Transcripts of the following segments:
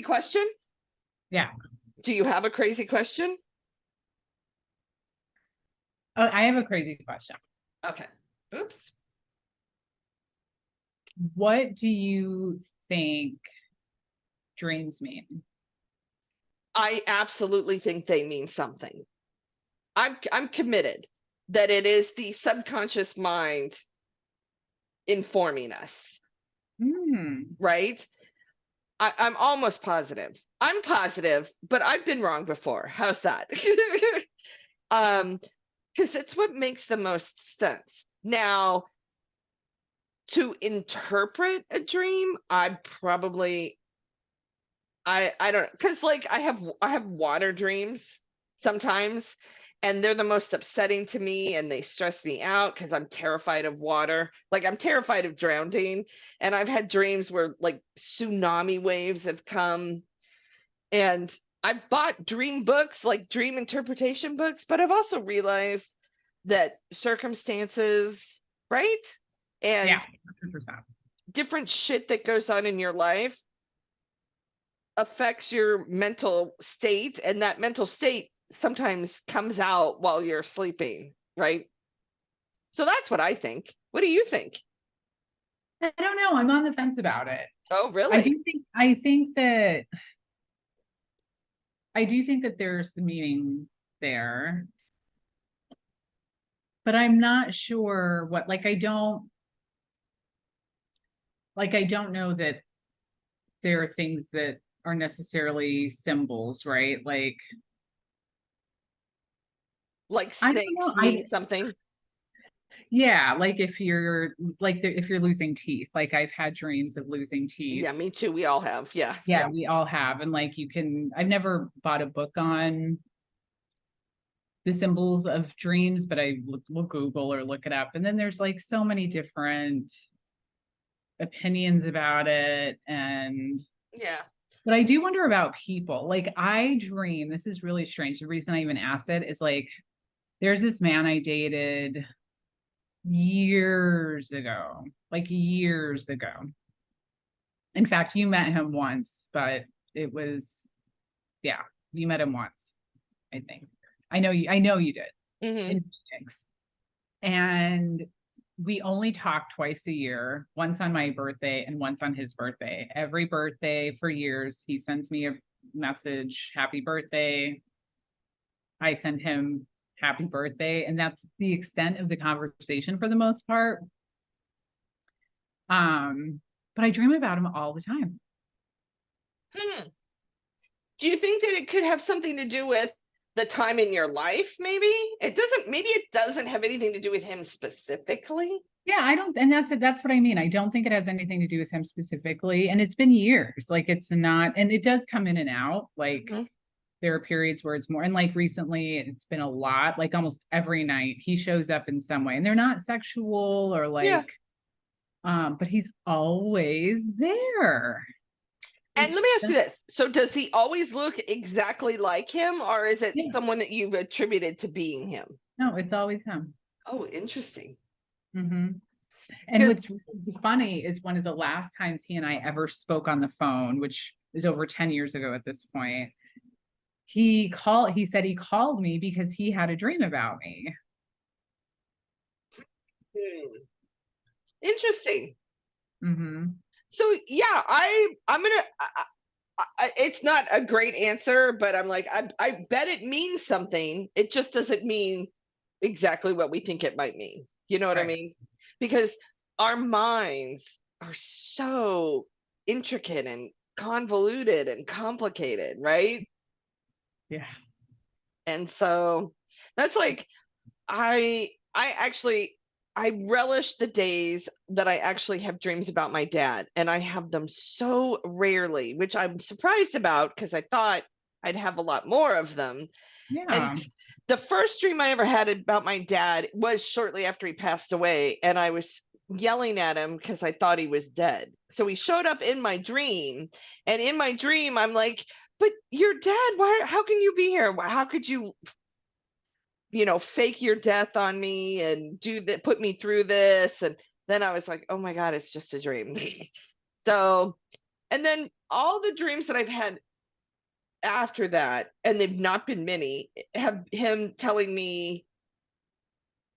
crazy question? Yeah. Do you have a crazy question? Oh, I have a crazy question. Okay. Oops. What do you think dreams mean? I absolutely think they mean something. I'm committed that it is the subconscious mind informing us, Hmm. right? I'm almost positive. I'm positive, but I've been wrong before. How's that? um, because it's what makes the most sense. Now, to interpret a dream, I don't, because like I have water dreams sometimes, and they're the most upsetting to me, and they stress me out because I'm terrified of water. Like I'm terrified of drowning, and I've had dreams where like tsunami waves have come, and I've bought dream books, like dream interpretation books, but I've also realized that circumstances, right? Yeah, And 100%. different shit that goes on in your life affects your mental state, and that mental state sometimes comes out while you're sleeping, right? So that's what I think. What do you think? I don't know. I'm on the fence about it. Oh, I really? do think I think that I do think that there's the meaning there, but I'm not sure what I don't know that there are things that are necessarily symbols, right? Like Like I don't know. snakes mean something? Yeah, like if you're losing teeth, like I've had dreams of losing teeth. Yeah, me too. We all have. Yeah. Yeah, we all have. And I've never bought a book on the symbols of dreams, but will Google or look it up. And then there's like so many different opinions about it. Yeah. But I do wonder about people. Like I dream, this is really strange. The reason I even asked it is like, there's this man I dated years ago, like years ago. In fact, you met him once, but it was, yeah, you met him once, I think. I know you did Hmm. in Phoenix. And we only talk twice a year, once on my birthday and once on his birthday. Every birthday for years, he sends me a message, happy birthday. I send him happy birthday. And that's the extent of the conversation for the most part. But I dream about him all the time. Hmm. Do you think that it could have something to do with the time in your life? Maybe it doesn't have anything to do with him specifically. Yeah, I don't, and that's what I mean. I don't think it has anything to do with him specifically. And it's been years. Like it's not, and it does come in and out. Like Mhm. there are periods where it's more, and like recently it's been a lot, like almost every night he shows up in some way. And they're not sexual or Yeah. but he's always there. And let It's me ask you this. So does he always look exactly like him, or is it yeah, someone that you've attributed to being him? no, it's always him. Oh, interesting. Hmm. And Because what's really funny is one of the last times he and I ever spoke on the phone, which is over 10 years ago at this point. He said he called me because he had a dream about me. interesting. Hmm. So yeah, I'm gonna. It's not a great answer, but I'm like I bet it means something. It just doesn't mean exactly what we think it might mean. You know what I Right. mean? Because our minds are so intricate and convoluted and complicated, right? Yeah. And so that's like I actually I relish the days that I actually have dreams about my dad, and I have them so rarely, which I'm surprised about because I thought I'd have a lot more of them. And Yeah. the first dream I ever had about my dad was shortly after he passed away, and I was yelling at him because I thought he was dead. So he showed up in my dream, and in my dream I'm like, "But you're dead. Why how can you be here? How could you fake your death on me and do that, put me through this?" And then I was like, oh my God, it's just a dream. So And then all the dreams that I've had after that, and they've not been many, have him telling me,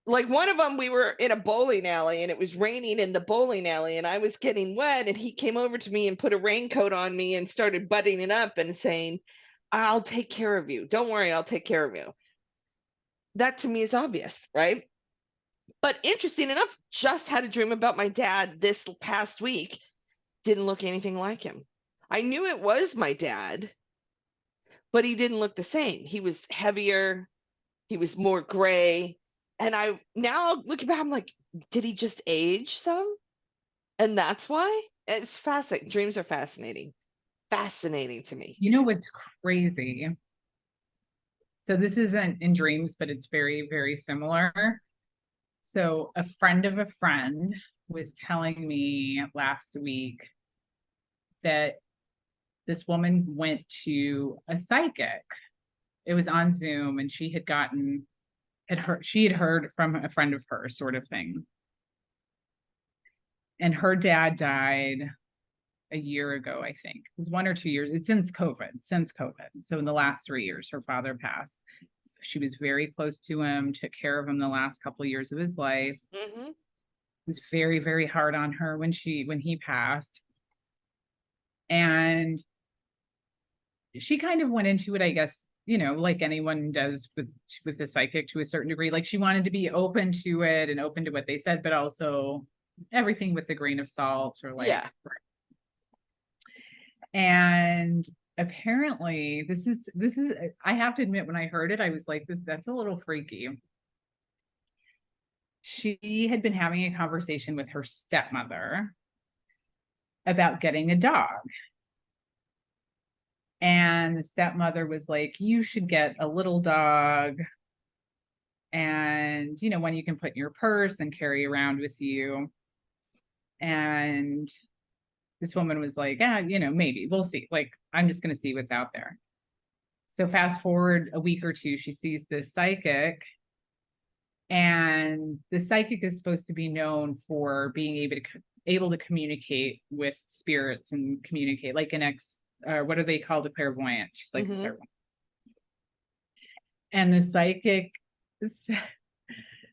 like one of them, we were in a bowling alley and it was raining in the bowling alley and I was getting wet, and he came over to me and put a raincoat on me and started buttoning up and saying, I'll take care of you. Don't worry, I'll take care of you. That to me is obvious, right? But interesting enough, just had a dream about my dad this past week. Didn't look anything like him. I knew it was my dad, but he didn't look the same. He was heavier, he was more gray. And I now looking back, I'm like, did he just age some? And that's why? It's fascinating. Dreams are fascinating. Fascinating to me. You know what's crazy? So this isn't in dreams, but it's very, very similar. So a friend of a friend was telling me last week that this woman went to a psychic. It was on Zoom, and she had heard from a friend of hers, sort of thing. And her dad died a year ago, I think. It was 1 or 2 years. It's since COVID. So in the last 3 years, her father passed. She was very close to him, took care of him the last couple of years of his life. Mm-hmm. It was very, very hard on her when he passed. And she kind of went into it, I guess, like anyone does with the psychic to a certain degree. Like she wanted to be open to it and open to what they said, but also everything with a grain of salt, or like, Yeah. And apparently this is, I have to admit, when I heard it, I was like, that's a little freaky. She had been having a conversation with her stepmother about getting a dog. And the stepmother was like, you should get a little dog. And, one you can put in your purse and carry around with you. And this woman was like, maybe we'll see. Like, I'm just going to see what's out there. So fast forward a week or two, she sees this psychic. And the psychic is supposed to be known for being able to communicate with spirits and communicate like what are they called? A clairvoyant. She's like, clairvoyant. And the psychic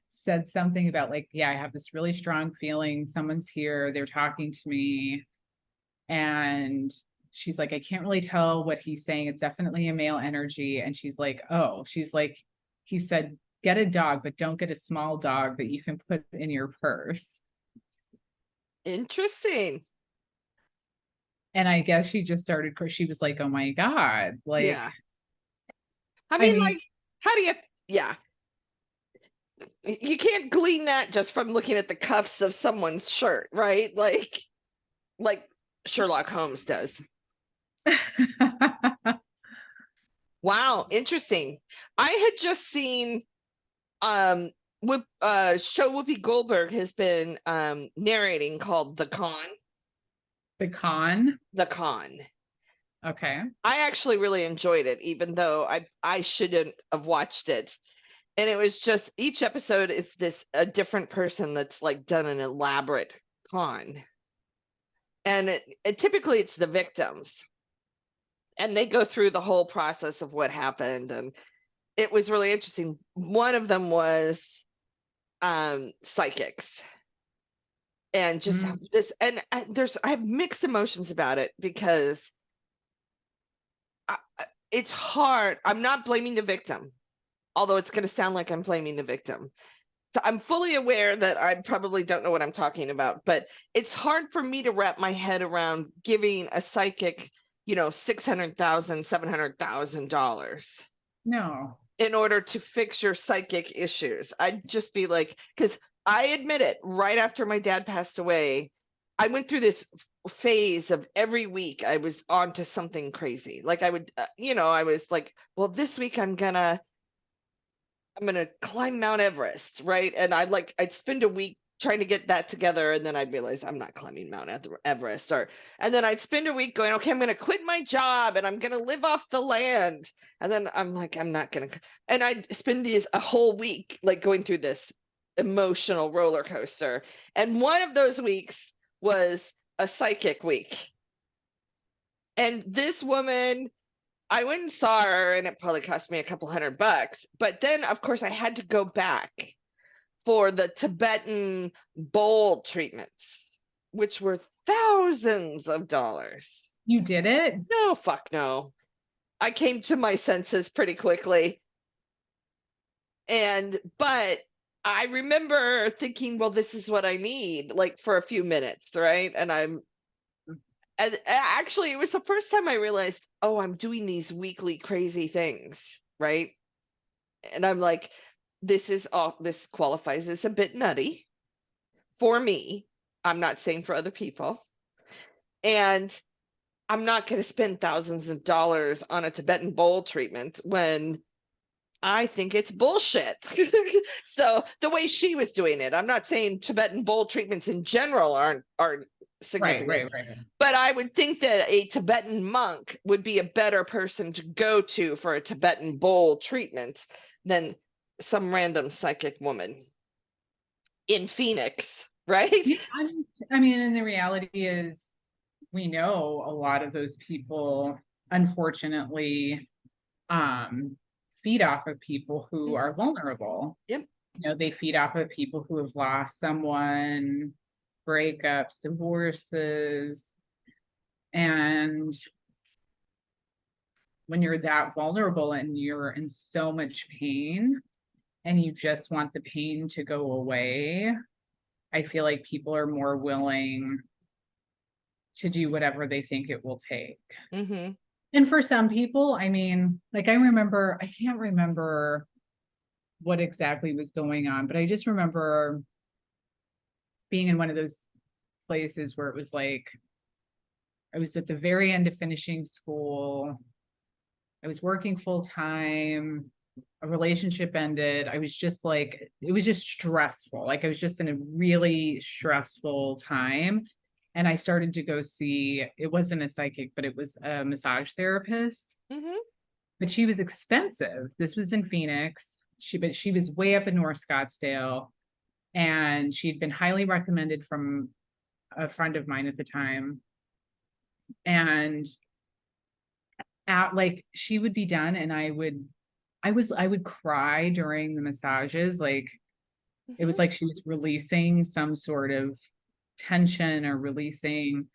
said something about like, yeah, I have this really strong feeling someone's here. They're talking to me. And she's like, I can't really tell what he's saying. It's definitely a male energy. And she's like, he said, get a dog, but don't get a small dog that you can put in your purse. Interesting. And I guess she just started, she was like, oh my God. Like, yeah. I mean, like, how do you, yeah. You can't glean that just from looking at the cuffs of someone's shirt, right? Like Sherlock Holmes does. Wow, interesting. I had just seen show Whoopi Goldberg has been narrating, called The Con. The Con? The Con. Okay. I actually really enjoyed it, even though I shouldn't have watched it. And it was just, each episode is a different person that's like done an elaborate con. And it typically it's the victims. And they go through the whole process of what happened. And it was really interesting. One of them was psychics. And just this, and I have mixed emotions about it, because it's hard. I'm not blaming the victim, although it's going to sound like I'm blaming the victim. So I'm fully aware that I probably don't know what I'm talking about, but it's hard for me to wrap my head around giving a psychic, $600,000, $700,000. No. In order to fix your psychic issues. I'd just be like, because I admit it, right after my dad passed away, I went through this phase of every week I was on to something crazy. Like I would, I was like, well, this week I'm gonna climb Mount Everest, right? And I'd spend a week trying to get that together, and then I'd realize I'm not climbing Mount Everest. And then I'd spend a week going, okay, I'm going to quit my job and I'm going to live off the land. And then I'm like, I'm not going to. And I'd spend a whole week like going through this emotional roller coaster. And one of those weeks was a psychic week. And this woman, I went and saw her and it probably cost me a couple $100. But then, of course, I had to go back for the Tibetan bowl treatments, which were thousands of dollars. You did it? No, fuck no. I came to my senses pretty quickly. But I remember thinking, well, this is what I need, like for a few minutes, right? And actually, it was the first time I realized, oh, I'm doing these weekly crazy things, right? And I'm like, this qualifies as a bit nutty for me. I'm not saying for other people. And I'm not going to spend thousands of dollars on a Tibetan bowl treatment when I think it's bullshit. So the way she was doing it, I'm not saying Tibetan bowl treatments in general aren't significant, Right. but I would think that a Tibetan monk would be a better person to go to for a Tibetan bowl treatment than some random psychic woman in Phoenix, right? Yeah, I mean, and the reality is, we know a lot of those people, unfortunately, feed off of people who are vulnerable. Yep. You know, they feed off of people who have lost someone, breakups, divorces. And when you're that vulnerable and you're in so much pain and you just want the pain to go away, I feel like people are more willing to do whatever they think it will take. Mm-hmm. And for some people, I mean, like I can't remember what exactly was going on, but I just remember being in one of those places where it was like, I was at the very end of finishing school. I was working full time. A relationship ended. I was just like, it was just stressful. Like I was just in a really stressful time. And I started to go see, it wasn't a psychic, but it was a massage therapist. Mm-hmm. But she was expensive. This was in Phoenix. But she was way up in North Scottsdale. And she'd been highly recommended from a friend of mine at the time. And like she would be done and I would cry during the massages. Like it was like she was releasing some sort of tension or releasing.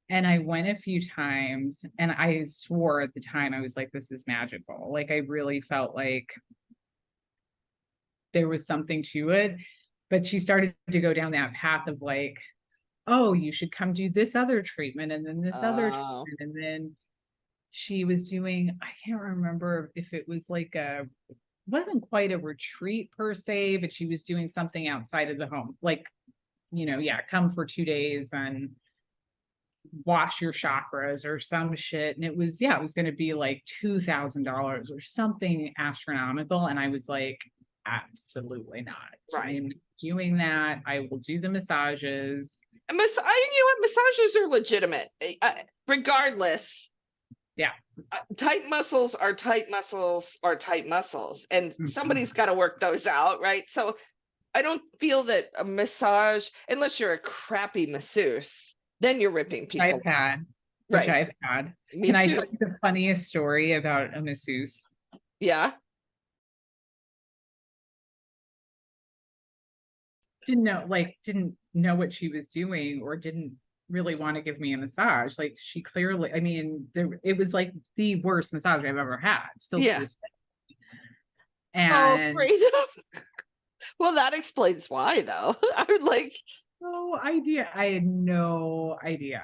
And I went a few times and I swore at the time, I was like, this is magical. Like I really felt like there was something to it. But she started to go down that path of like, oh, you should come do this other treatment and then this other treatment. And then she was doing, I can't remember if it was like wasn't quite a retreat per se, but she was doing something outside of the home. Like, you know, yeah, come for 2 days and wash your chakras or some shit. And it was going to be like $2,000 or something astronomical. And I was like, absolutely not. Right. I'm doing that. I will do the massages. You know what? Massages are legitimate, regardless. Yeah. Tight muscles are tight muscles are tight muscles, and somebody's got to work those out, right? So I don't feel that a massage, unless you're a crappy masseuse, then you're ripping people. I've had. Can I tell you the funniest story about a masseuse? Yeah. Didn't know what she was doing or didn't really want to give me a massage. Like she clearly, I mean, it was like the worst massage I've ever had. Still to this day. And freedom. Well, that explains why, though. I would like no idea. I had no idea,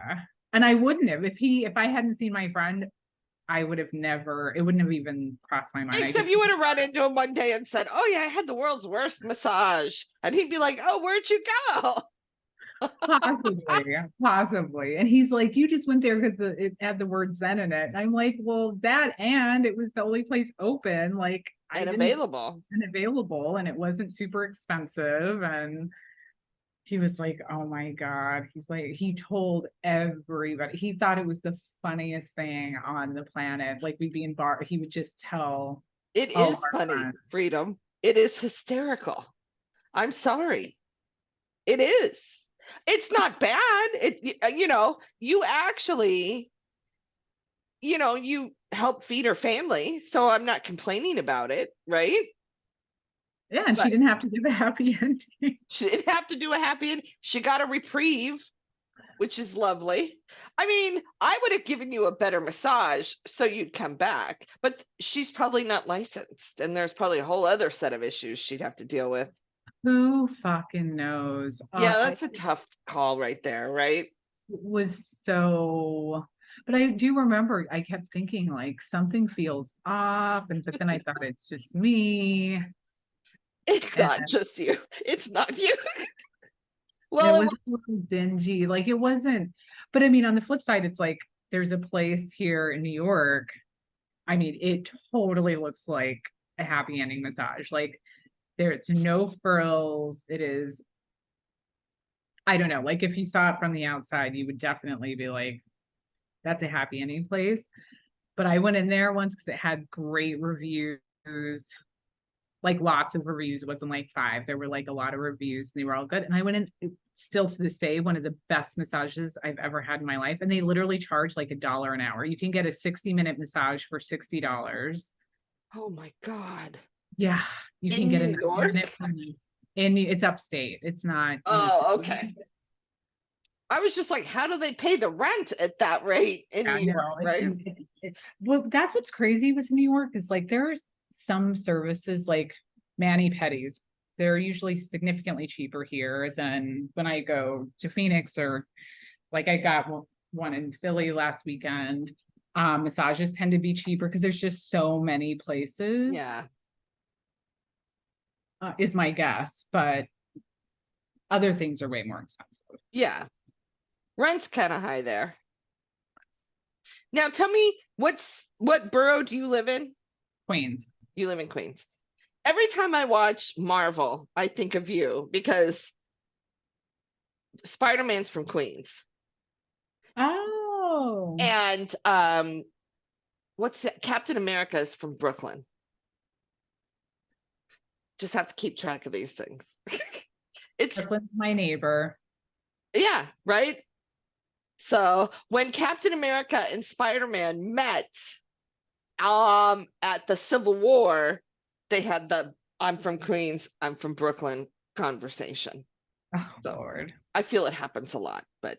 and I wouldn't have if I hadn't seen my friend. I would have never. It wouldn't have even crossed my mind. Except you would have run into him one day and said, "Oh yeah, I had the world's worst massage," and he'd be like, "Oh, where'd you go?" Possibly. And he's like, you just went there because it had the word Zen in it. And I'm like, well, that, and it was the only place open, like and available, and it wasn't super expensive. And he was like, oh my God. He's like, he told everybody, he thought it was the funniest thing on the planet. Like we'd be in bar, he would just tell. It is funny, Freedom. It is hysterical. I'm sorry. It is. It's not bad. You actually you know, you help feed her family, so I'm not complaining about it, right? Yeah, and she But didn't have to give a happy ending. she didn't have to do a happy end. She got a reprieve, which is lovely. I mean, I would have given you a better massage so you'd come back, but she's probably not licensed, and there's probably a whole other set of issues she'd have to deal with. Who fucking knows? Yeah, I that's a tough call right there, right? was so, but I do remember I kept thinking like something feels off, and but then I thought it's just me. It's And not just you. It's not you. and it Well, was a little dingy. Like it wasn't, but I mean, on the flip side, it's like there's a place here in New York. I mean, it totally looks like a happy ending massage. Like there's no frills. It is, I don't know, like if you saw it from the outside, you would definitely be like, that's a happy ending place. But I went in there once because it had great reviews, like lots of reviews. It wasn't like 5. There were like a lot of reviews and they were all good. And I went in, still to this day, one of the best massages I've ever had in my life. And they literally charge like $1 an hour. You can get a 60-minute massage for $60. oh my God. Yeah, you can In get a New 90-minute York? from me. And it's upstate. It's not in the Oh, city. okay. I was just like, how do they pay the rent at that rate in Yeah, New York, no, right? well, that's what's crazy with New York is like there's some services like mani pedis. They're usually significantly cheaper here than when I go to Phoenix, or like I got one in Philly last weekend. Massages tend to be cheaper because there's just so many places, Yeah. is my guess, but other things are way more expensive. Yeah. Rent's kind of high there. Now tell me, what borough do you live in? Queens. You live in Queens. Every time I watch Marvel, I think of you because Spider-Man's from Queens. Oh, And what's it? Captain America is from Brooklyn. Just have to keep track of these things. It's Brooklyn's my neighbor. yeah, right? So when Captain America and Spider-Man met at the Civil War, they had the I'm from Queens, I'm from Brooklyn conversation. Oh, So Lord. I feel it happens a lot, but